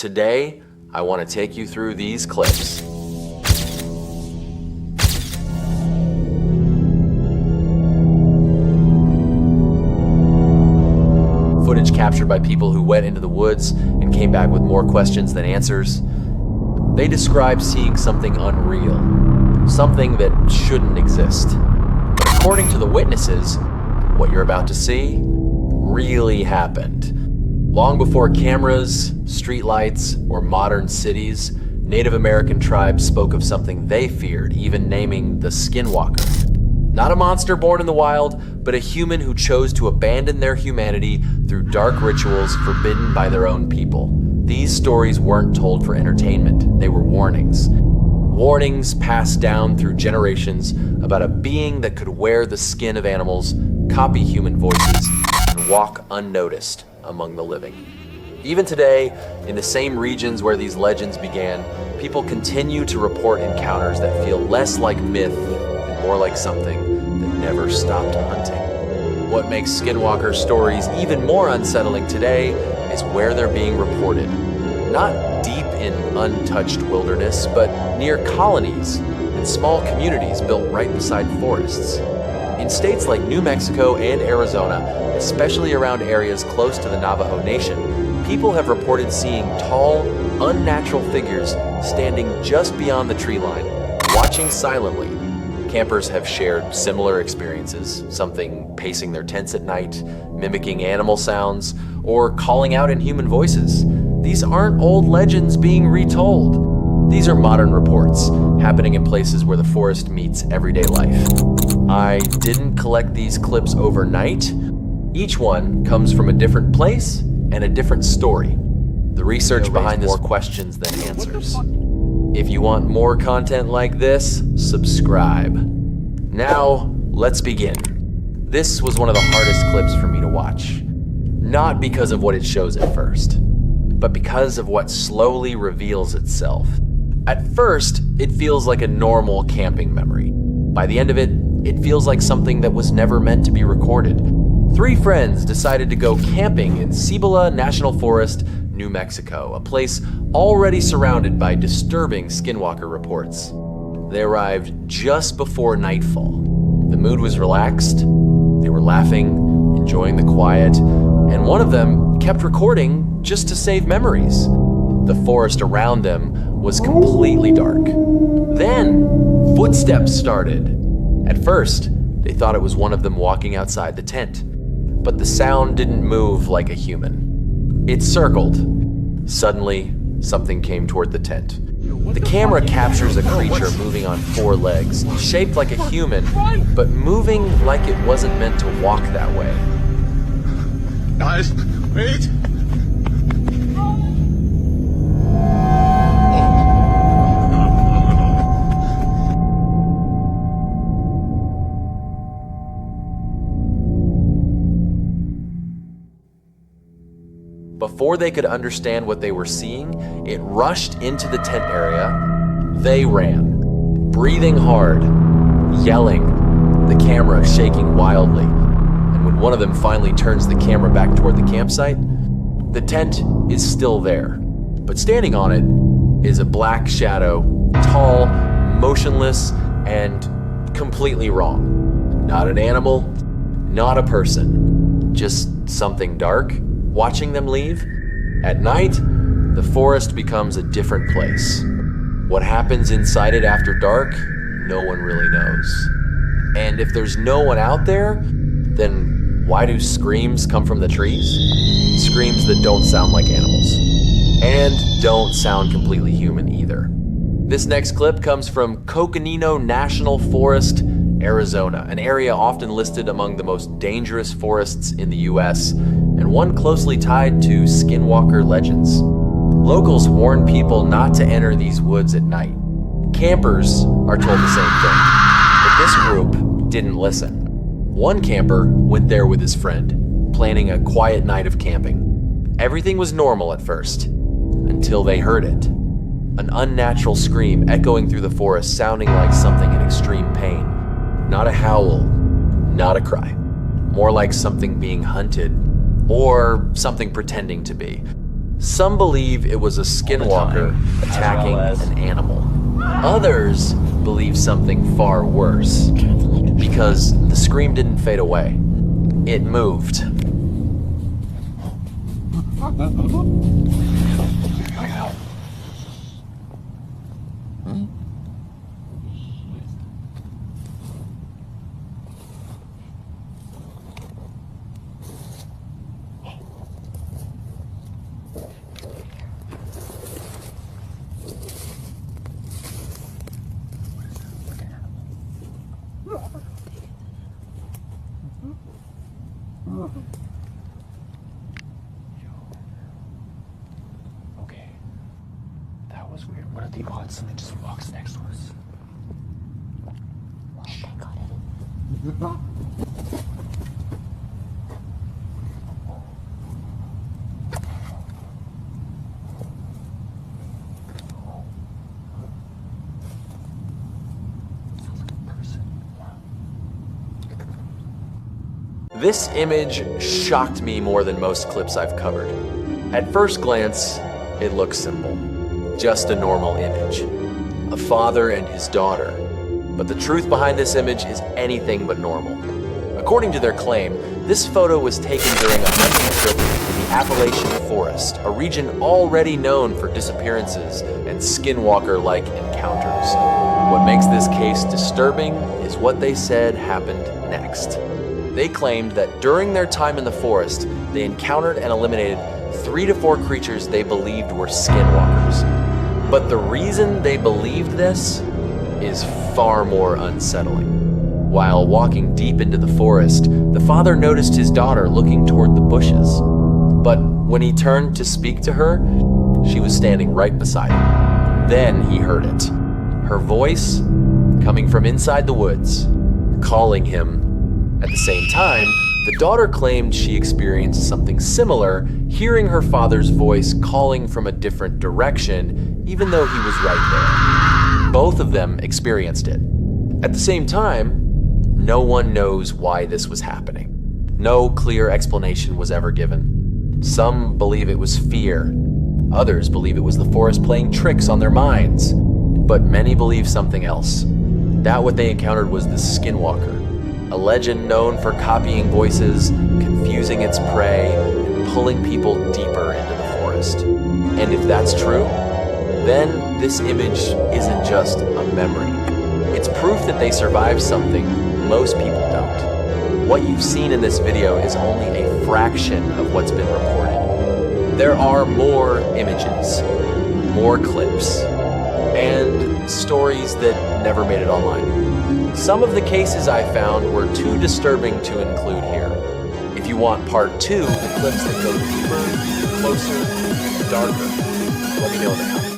Today, I want to take you through these clips. Footage captured by people who went into the woods and came back with more questions than answers. They describe seeing something unreal, something that shouldn't exist. But according to the witnesses, what you're about to see really happened. Long before cameras, streetlights, or modern cities, Native American tribes spoke of something they feared, even naming the SKINWALKER. Not a monster born in the wild, but a human who chose to abandon their humanity through dark rituals forbidden by their own people. These stories weren't told for entertainment, they were warnings. Warnings passed down through generations about a being that could wear the skin of animals, copy human voices, and walk unnoticed among the living. Even today, in the same regions where these legends began, people continue to report encounters that feel less like myth and more like something that never stopped hunting. What makes SKINWALKER stories even more unsettling today is where they're being reported. Not deep in untouched wilderness, but near colonies and small communities built right beside forests. In states like New Mexico and Arizona, especially around areas close to the Navajo Nation, people have reported seeing tall, unnatural figures standing just beyond the tree line, watching silently. Campers have shared similar experiences, something pacing their tents at night, mimicking animal sounds, or calling out in human voices. These aren't old legends being retold. These are modern reports, happening in places where the forest meets everyday life. I didn't collect these clips overnight. Each one comes from a different place and a different story. The research behind this more questions than answers. If you want more content like this, subscribe. Now, let's begin. This was one of the hardest clips for me to watch. Not because of what it shows at first, but because of what slowly reveals itself. At first, it feels like a normal camping memory. By the end of it, it feels like something that was never meant to be recorded. 3 friends decided to go camping in Cibola National Forest, New Mexico, a place already surrounded by disturbing SKINWALKER reports. They arrived just before nightfall. The mood was relaxed, they were laughing, enjoying the quiet, and one of them kept recording just to save memories. The forest around them was completely dark. Then, footsteps started. At first, they thought it was one of them walking outside the tent, but the sound didn't move like a human. It circled. Suddenly, something came toward the tent. The camera captures a creature moving on 4 legs, shaped like a human, but moving like it wasn't meant to walk that way. Guys, wait! Before they could understand what they were seeing, it rushed into the tent area. They ran, breathing hard, yelling, the camera shaking wildly. And when one of them finally turns the camera back toward the campsite, the tent is still there. But standing on it is a black shadow, tall, motionless, and completely wrong. Not an animal, not a person, just something dark. Watching them leave, at night, the forest becomes a different place. What happens inside it after dark, no one really knows. And if there's no one out there, then why do screams come from the trees? Screams that don't sound like animals. And don't sound completely human either. This next clip comes from Coconino National Forest, Arizona, an area often listed among the most dangerous forests in the US, and one closely tied to SKINWALKER legends. Locals warn people not to enter these woods at night. Campers are told the same thing, but this group didn't listen. One camper went there with his friend, planning a quiet night of camping. Everything was normal at first, until they heard it. An unnatural scream echoing through the forest, sounding like something in extreme pain. Not a howl, not a cry. More like something being hunted, or something pretending to be. Some believe it was a skinwalker attacking an animal. Others believe something far worse, because the scream didn't fade away. It moved. Okay. That was weird. What are the odds something just walks next to us? Well, I got it. Sounds like a person. This image shocked me more than most clips I've covered. At first glance, it looks simple. Just a normal image. A father and his daughter. But the truth behind this image is anything but normal. According to their claim, this photo was taken during a hunting trip in the Appalachian Forest, a region already known for disappearances and skinwalker-like encounters. What makes this case disturbing is what they said happened next. They claimed that during their time in the forest, they encountered and eliminated 3 to 4 creatures they believed were skinwalkers. But the reason they believed this is far more unsettling. While walking deep into the forest, the father noticed his daughter looking toward the bushes. But when he turned to speak to her, she was standing right beside him. Then he heard it. Her voice coming from inside the woods, calling him. At the same time, the daughter claimed she experienced something similar, hearing her father's voice calling from a different direction, even though he was right there. Both of them experienced it. At the same time, no one knows why this was happening. No clear explanation was ever given. Some believe it was fear. Others believe it was the forest playing tricks on their minds. But many believe something else. That what they encountered was the skinwalker, a legend known for copying voices, confusing its prey, and pulling people deeper into the forest. And if that's true, then this image isn't just a memory. It's proof that they survived something most people don't. What you've seen in this video is only a fraction of what's been reported. There are more images, more clips, and stories that never made it online. Some of the cases I found were too disturbing to include here. If you want part 2, the clips that go deeper, closer, and darker, let me know in the comments.